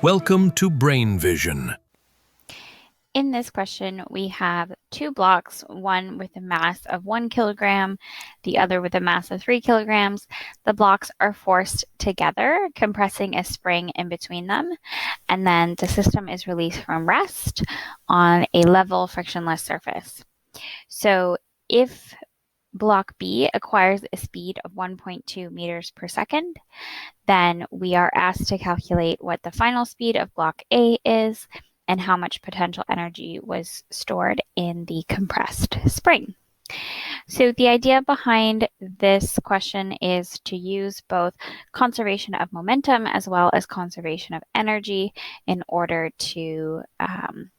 Welcome to Brain Vision. In this question, we have two blocks, one with a mass of 1 kilogram, the other with a mass of 3 kilograms. The blocks are forced together, compressing a spring in between them, and then the system is released from rest on a level frictionless surface. So if block B acquires a speed of 1.2 meters per second, then we are asked to calculate what the final speed of block A is and how much potential energy was stored in the compressed spring. So the idea behind this question is to use both conservation of momentum as well as conservation of energy in order to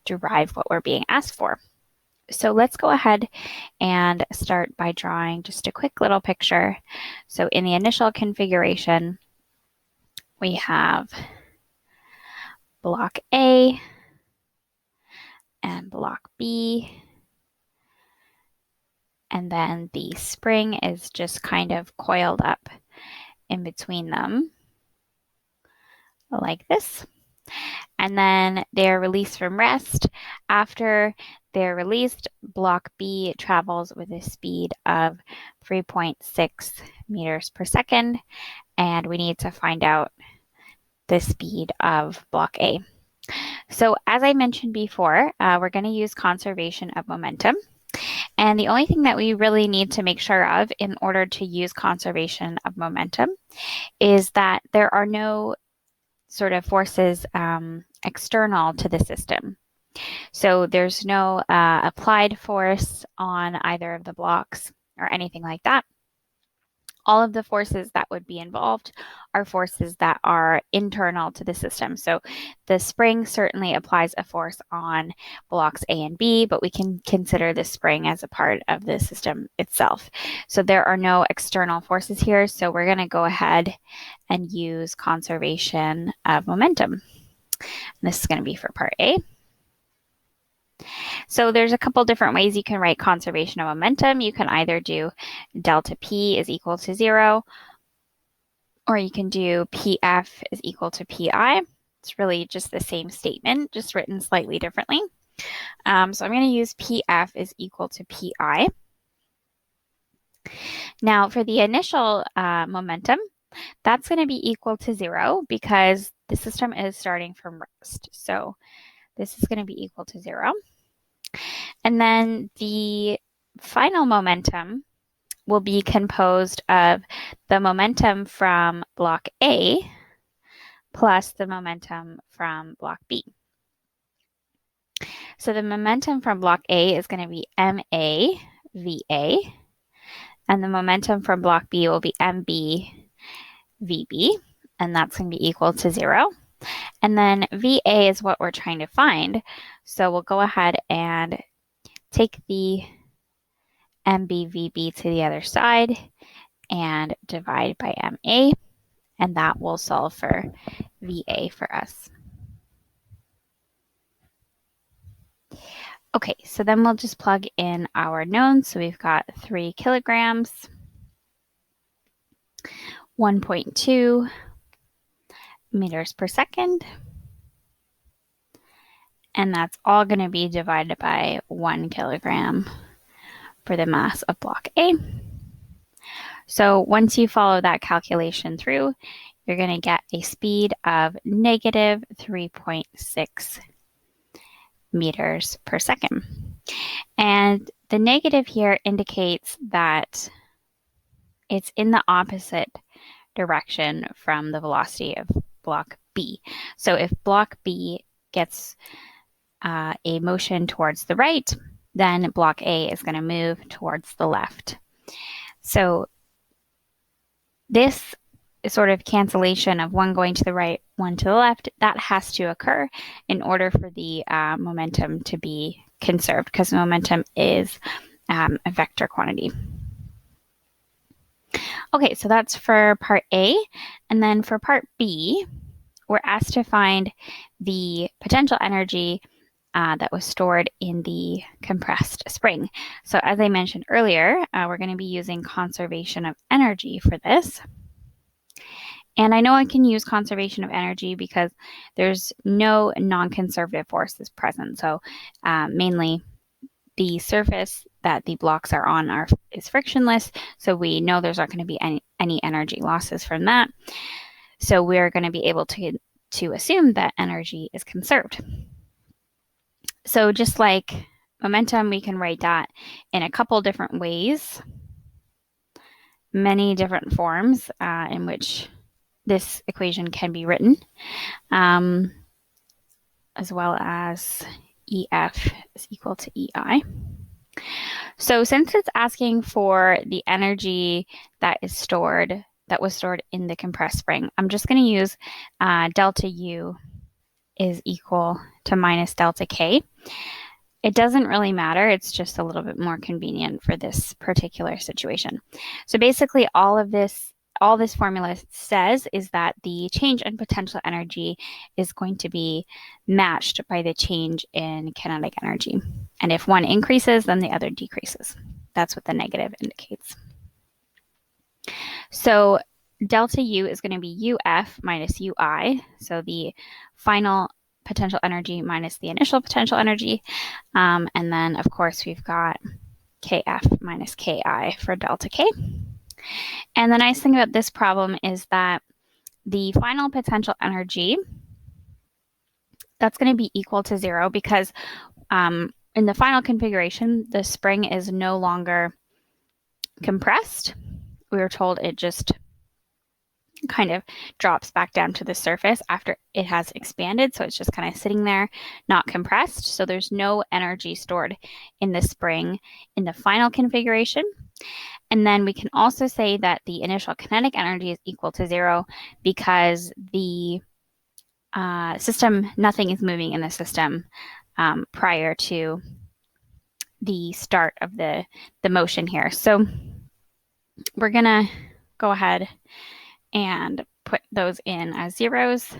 derive what we're being asked for. So let's go ahead and start by drawing just a quick little picture. So in the initial configuration, we have block A and block B, and then the spring is just kind of coiled up in between them like this. And then they're released from rest. After they're released, block B travels with a speed of 3.6 meters per second, and we need to find out the speed of block A. So as I mentioned before, we're going to use conservation of momentum. And the only thing that we really need to make sure of in order to use conservation of momentum is that there are no sort of forces external to the system. So there's no applied force on either of the blocks or anything like that. All of the forces that would be involved are forces that are internal to the system. So the spring certainly applies a force on blocks A and B, but we can consider the spring as a part of the system itself. So there are no external forces here, so we're going to go ahead and use conservation of momentum. This is going to be for part A. So there's a couple different ways you can write conservation of momentum. You can either do delta P is equal to 0, or you can do PF is equal to PI. It's really just the same statement, just written slightly differently. So I'm going to use PF is equal to PI. Now for the initial momentum, that's going to be equal to 0 because the system is starting from rest. So this is going to be equal to 0. And then the final momentum will be composed of the momentum from block A plus the momentum from block B. So the momentum from block A is going to be MA VA, and the momentum from block B will be MB VB, and that's going to be equal to 0. And then VA is what we're trying to find. So we'll go ahead and take the MBVB to the other side and divide by MA, and that will solve for VA for us. Okay, so then we'll just plug in our knowns. So we've got 3 kilograms, 1.2 meters per second, and that's all going to be divided by 1 kilogram for the mass of block A. So once you follow that calculation through, you're going to get a speed of negative 3.6 meters per second. And the negative here indicates that it's in the opposite direction from the velocity of block B. So if block B gets a motion towards the right, then block A is going to move towards the left. So this sort of cancellation of one going to the right, one to the left, that has to occur in order for the momentum to be conserved, because momentum is a vector quantity. Okay, so that's for part A. And then for part B, we're asked to find the potential energy that was stored in the compressed spring. So as I mentioned earlier, we're going to be using conservation of energy for this. And I know I can use conservation of energy because there's no non-conservative forces present. So mainly the surface that the blocks are on is frictionless. So we know there's not going to be any energy losses from that. So we're going to be able to assume that energy is conserved. So just like momentum, we can write that in a couple different ways, many different forms in which this equation can be written, as well as EF is equal to EI. So since it's asking for the energy that was stored in the compressed spring, I'm just going to use delta U is equal to minus delta K. It doesn't really matter. It's just a little bit more convenient for this particular situation. So basically all this formula says is that the change in potential energy is going to be matched by the change in kinetic energy. And if one increases, then the other decreases. That's what the negative indicates. So delta U is going to be UF minus UI. So the final potential energy minus the initial potential energy. And then, of course, we've got KF minus KI for delta K. And the nice thing about this problem is that the final potential energy, that's going to be equal to 0 because in the final configuration, the spring is no longer compressed. We were told it just kind of drops back down to the surface after it has expanded. So it's just kind of sitting there, not compressed. So there's no energy stored in the spring in the final configuration. And then we can also say that the initial kinetic energy is equal to 0 because the system, nothing is moving in the system prior to the start of the motion here. So we're going to go ahead and put those in as zeros.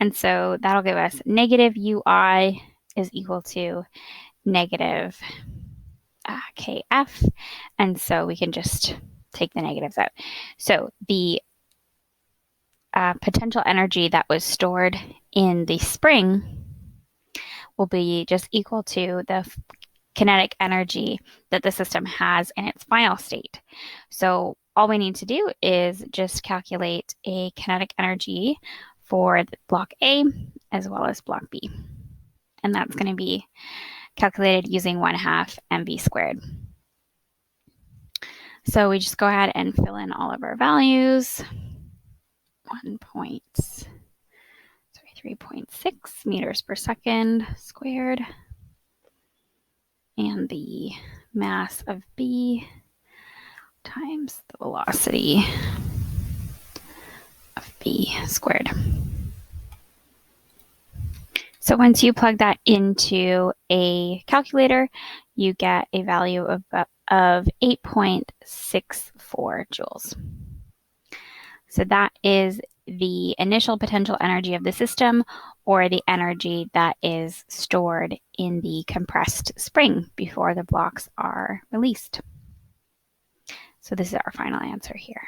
And so that'll give us negative UI is equal to negative KF. And so we can just take the negatives out. So the potential energy that was stored in the spring will be just equal to the kinetic energy that the system has in its final state. So all we need to do is just calculate a kinetic energy for block A as well as block B. And that's going to be calculated using 1/2 mv squared. So we just go ahead and fill in all of our values. 3.6 meters per second squared. And the mass of B times the velocity of B squared. So once you plug that into a calculator, you get a value of 8.64 joules. So that is the initial potential energy of the system, or the energy that is stored in the compressed spring before the blocks are released. So this is our final answer here.